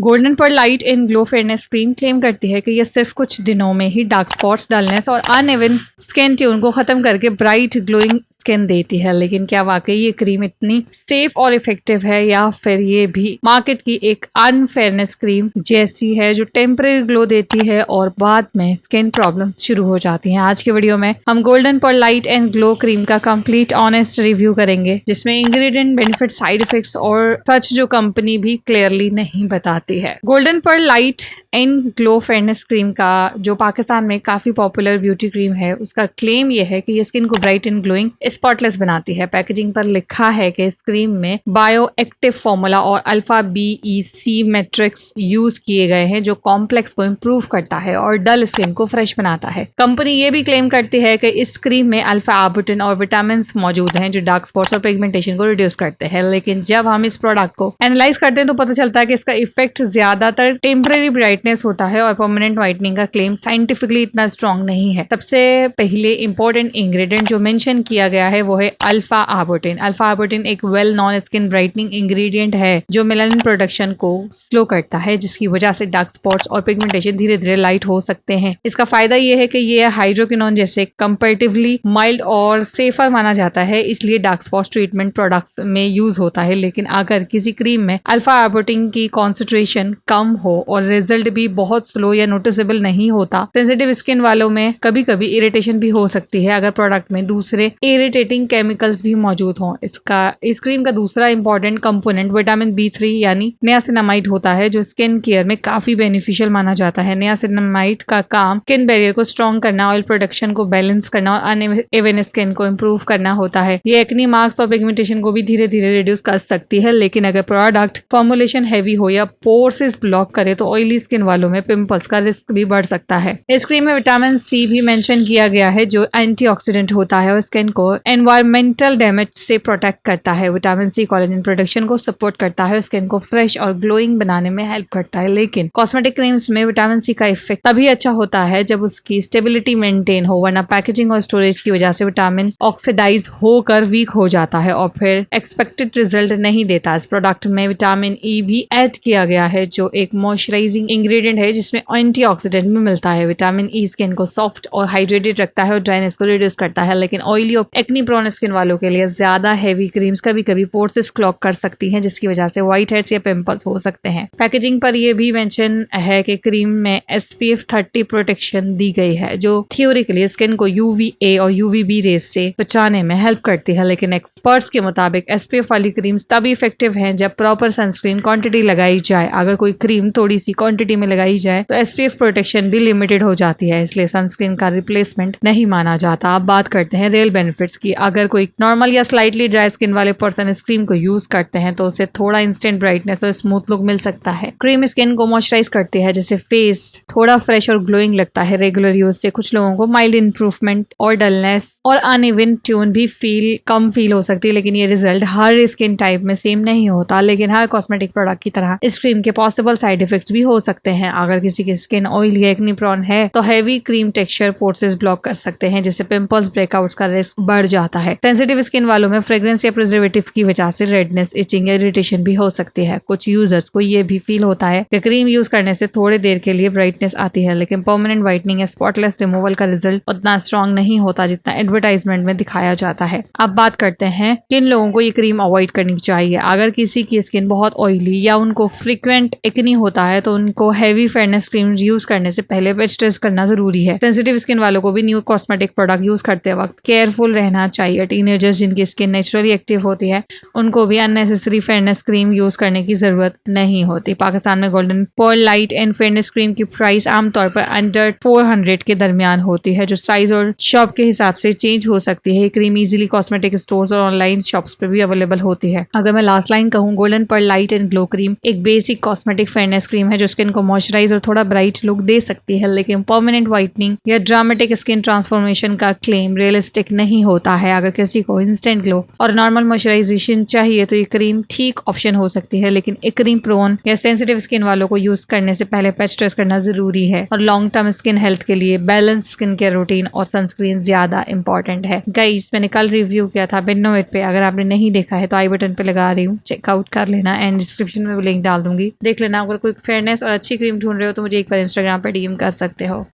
Golden pearl light and glow fairness cream claim करती है कि यह सिर्फ कुछ दिनों में ही डार्क स्पॉट्स, डलनेस और अनइवन स्किन ट्यून को खत्म करके ब्राइट ग्लोइंग स्किन देती है। लेकिन क्या वाकई ये क्रीम इतनी सेफ और इफेक्टिव है या फिर ये भी मार्केट की एक अनफेयरनेस क्रीम जैसी है जो टेम्परेरी ग्लो देती है और बाद में स्किन प्रॉब्लम्स शुरू हो जाती हैं। आज के वीडियो में हम golden pearl light and glow cream का कंप्लीट ऑनेस्ट रिव्यू करेंगे जिसमें इंग्रेडिएंट, बेनिफिट, साइड इफेक्ट्स और सच जो कंपनी भी क्लियरली नहीं बताती है। Golden pearl light and glow fairness cream का जो पाकिस्तान में काफी पॉपुलर ब्यूटी क्रीम है उसका क्लेम ये है कि ये स्किन को ब्राइट एंड ग्लोइंग स्पॉटलेस बनाती है। पैकेजिंग पर लिखा है कि इस क्रीम में बायो एक्टिव फॉर्मूला और अल्फा BEC मैट्रिक्स यूज किए गए हैं जो कॉम्प्लेक्स को इम्प्रूव करता है और डल स्किन को फ्रेश बनाता है। कंपनी ये भी क्लेम करती है कि इस क्रीम में अल्फा आर्बुटिन और विटामिन मौजूद हैं जो डार्क स्पॉट्स और पिगमेंटेशन को रिड्यूस करते हैं। लेकिन जब हम इस प्रोडक्ट को एनालाइज करते हैं तो पता चलता है कि इसका इफेक्ट ज्यादातर टेम्परेरी ब्राइटनेस होता है और परमानेंट व्हाइटनिंग का क्लेम साइंटिफिकली इतना स्ट्रॉन्ग नहीं है। सबसे पहले इंपॉर्टेंट इंग्रेडिएंट जो मेंशन किया गया है वो है अल्फा आर्बुटिन। अल्फा आर्बुटिन एक well non skin brightening ingredient है जो मेलानिन प्रोडक्शन को स्लो करता है जिसकी वजह से डार्क स्पॉट्स और पिगमेंटेशन धीरे धीरे लाइट हो सकते हैं। इसका फायदा ये है कि ये हाइड्रोक्विनोन जैसे कंपैरेटिवली माइल्ड और सेफर माना जाता है, इसलिए डार्क स्पॉट्स ट्रीटमेंट प्रोडक्ट्स में यूज होता है। लेकिन अगर किसी क्रीम में अल्फा आर्बुटिन की कॉन्सेंट्रेशन कम हो और रिजल्ट भी बहुत स्लो या नोटिसेबल नहीं होता, सेंसिटिव स्किन वालों में कभी कभी इरिटेशन भी हो सकती है अगर प्रोडक्ट में दूसरे इरिटेटिंग केमिकल्स भी मौजूद हों। इस क्रीम का दूसरा इंपॉर्टेंट कंपोनेंट विटामिन B3 यानी नियासिनामाइड होता है जो स्किन केयर में काफी बेनिफिशियल माना जाता है। नियासिनामाइड का काम स्किन बैरियर को स्ट्रॉन्ग करना, ऑयल प्रोडक्शन को बैलेंस करना और अनइवन स्किन को इम्प्रूव करना होता है। ये एक्ने मार्क्स और पिगमेंटेशन को भी धीरे धीरे रिड्यूस कर सकती है। लेकिन अगर प्रोडक्ट फॉर्मुलेशन हैवी हो या पोर्स ब्लॉक करे तो ऑयली स्किन वालों में पिंपल्स का रिस्क भी बढ़ सकता है। इस क्रीम में विटामिन C भी मेंशन किया गया है जो एंटीऑक्सीडेंट होता है और स्किन को एनवायरमेंटल डैमेज से प्रोटेक्ट करता है। विटामिन C कोलेजन प्रोडक्शन को सपोर्ट करता है, स्किन को फ्रेश और ग्लोइंग बनाने में हेल्प करता है। लेकिन कॉस्मेटिक क्रीम्स में विटामिन C का इफेक्ट तभी अच्छा होता है जब उसकी स्टेबिलिटी मेंटेन हो, वरना पैकेजिंग और स्टोरेज की वजह से विटामिन ऑक्सीडाइज होकर वीक हो जाता है और फिर एक्सपेक्टेड रिजल्ट नहीं देता। इस प्रोडक्ट में विटामिन E भी ऐड किया गया है जो एक मॉइस्चराइजिंग इंग्रेडिएंट है जिसमें एंटीऑक्सीडेंट भी मिलता है। विटामिन E स्किन को सॉफ्ट और हाइड्रेटेड रखता है और ड्राइनेस को रिड्यूस करता है। लेकिन ऑयली और एक्नी प्रोन स्किन वालों के लिए ज्यादा हैवी क्रीम्स कभी कभी पोर्स क्लॉग कर सकती हैं जिसकी वजह से व्हाइट हेड्स या पिंपल्स हो सकते हैं। पैकेजिंग पर यह भी मेंशन है कि क्रीम में SPF 30 प्रोटेक्शन दी गई है जो थियोरिकली स्किन को UVA और UVB रेज से बचाने में हेल्प करती है। लेकिन एक्सपर्ट्स के मुताबिक SPF वाली क्रीम्स तभी इफेक्टिव हैं जब प्रॉपर सनस्क्रीन क्वांटिटी लगाई जाए। अगर कोई क्रीम थोड़ी सी क्वांटिटी में लगाई जाए तो SPF प्रोटेक्शन भी लिमिटेड हो जाती है, इसलिए सनस्क्रीन का रिप्लेसमेंट नहीं माना जाता। अब बात करते हैं रियल बेनिफिट्स की। अगर कोई नॉर्मल या स्लाइटली ड्राई स्किन वाले पर्सन इस क्रीम को यूज करते हैं तो उसे थोड़ा इंस्टेंट ब्राइटनेस और स्मूथ लुक मिल सकता है। क्रीम स्किन को मॉइस्चराइज करती है जिससे फेस थोड़ा फ्रेश और ग्लोइंग लगता है। रेगुलर यूज से कुछ लोगों को माइल्ड इंप्रूवमेंट और डलनेस और अनइवन ट्यून भी कम फील हो सकती है, लेकिन ये रिजल्ट हर स्किन टाइप में सेम नहीं होता। लेकिन हर कॉस्मेटिक प्रोडक्ट की तरह इस क्रीम के पॉसिबल साइड इफेक्ट्स भी हो सकते हैं। अगर किसी की स्किन ऑयली या एक्नी प्रोन है तो heavy cream texture pores block कर सकते हैं जिससे पिंपल्स, ब्रेकआउट्स का रिस्क बढ़ जाता है। सेंसिटिव स्किन वालों में फ्रेग्रेंस या प्रिजर्वेटिव की वजह से रेडनेस, इचिंग या इरिटेशन भी हो सकती है। कुछ यूजर्स को ये भी फील होता है कि क्रीम यूज करने से थोड़ी देर के लिए ब्राइटनेस आती है, लेकिन परमानेंट व्हाइटनिंग या स्पॉटलेस रिमूवल का रिजल्ट उतना स्ट्रॉन्ग नहीं होता जितना एडवर्टाइजमेंट में दिखाया जाता है। अब बात करते हैं किन लोगों को ये क्रीम अवॉइड करनी चाहिए। अगर किसी की स्किन बहुत ऑयली या उनको फ्रीक्वेंट एक्नी होता है तो उनको हैवी फेयरनेस क्रीम यूज करने से पहले वेट टेस्ट करना जरूरी है। सेंसिटिव स्किन वालों को भी न्यू कॉस्मेटिक प्रोडक्ट यूज करते वक्त केयरफुल रहना चाहिए। टीनेजर्स जिनकी स्किन नेचुरली एक्टिव होती है उनको भी अननेसेसरी फेयरनेस क्रीम यूज करने की जरूरत नहीं होती। पाकिस्तान में golden pearl light and fairness cream की प्राइस आमतौर पर अंडर 400 के दरमियान होती है जो साइज और शॉप के हिसाब से चेंज हो सकती है। ये क्रीम इजीली कॉस्मेटिक स्टोर्स और ऑनलाइन शॉप्स पे भी अवेलेबल होती है। अगर मैं लास्ट लाइन कहूँ, golden pearl light and glow cream एक बेसिक कॉस्मेटिक फेयरनेस क्रीम है जो स्किन को मॉइस्चराइज और थोड़ा ब्राइट लुक दे सकती है, लेकिन परमानेंट वाइटनिंग या ड्रामेटिक स्किन ट्रांसफॉर्मेशन का क्लेम रियलिस्टिक नहीं होता है। अगर किसी को इंस्टेंट ग्लो और नॉर्मल मॉइस्चराइजेशन चाहिए तो ये क्रीम ठीक ऑप्शन हो सकती है, लेकिन एक क्रीम प्रोन या सेंसिटिव स्किन वालों को यूज करने से पहले पैच टेस्ट करना जरूरी है और लॉन्ग टर्म स्किन हेल्थ के लिए बैलेंस स्किन केयर रूटीन और सनस्क्रीन ज्यादा इंपॉर्टेंट है। गाइस, मैंने कल रिव्यू किया था बेनोवेट पे, अगर आपने नहीं देखा है तो आई बटन पे लगा रही हूँ, चेकआउट कर लेना एंड डिस्क्रिप्शन में भी लिंक डाल दूंगी, देख लेना। अगर कोई फेयरनेस और अच्छी क्रीम ढूंढ रहे हो तो मुझे एक बार इंस्टाग्राम पे डीएम कर सकते हो।